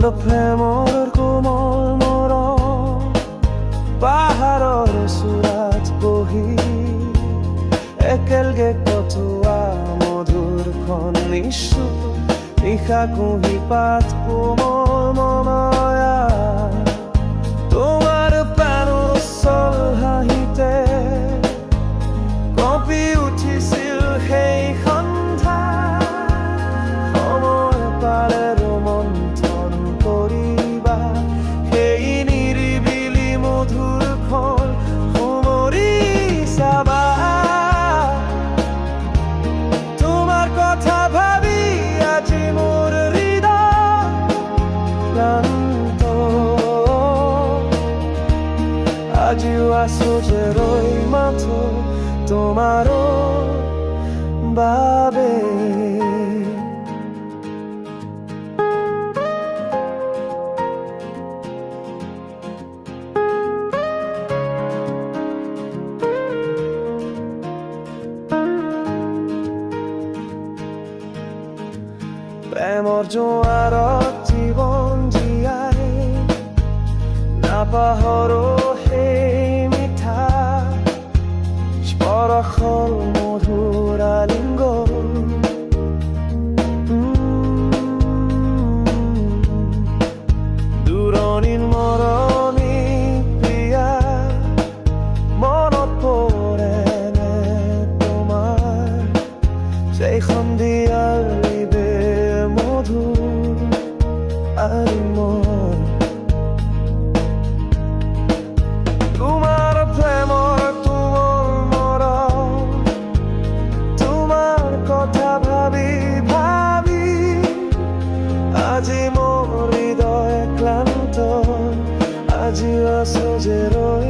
প্ৰেমৰ কোমল মৰম পাহাৰৰ চূড়াত বহি একেলগে কটোৱা মধুৰখন নিশা কুঁহি পাত কোমল মনয়া তোমাৰ প্ৰাণোচ্ছল হাঁহিতে কঁপি উঠিছিল সেই সন্ধ্যা সময় পালে ৰোমন্থন কৰিবা সেই নিৰিবিলি মধুৰখন সুমৰি চাবা তোমাৰ কথা ভাবি আজি মোৰ হৃদয় ক্লান্ত আজিও আছো যে ৰৈ মাথো তোমাৰো বাবে প্ৰেমৰ জোৱাৰত জীৱন জীয়াই নাপাহৰো সেই মিঠা স্পৰ্শৰ মধুৰ আলিংগন দূৰণিৰ মৰমী প্ৰিয়া মনত পৰেনে তোমাৰ সেই সন্ধিয়াৰ তোমাৰ প্ৰেমৰ কোমল মৰম তোমাৰ কথা ভাবি ভাবি আজি মোৰ হৃদয় ক্লান্ত আজি আছো যে ৰৈ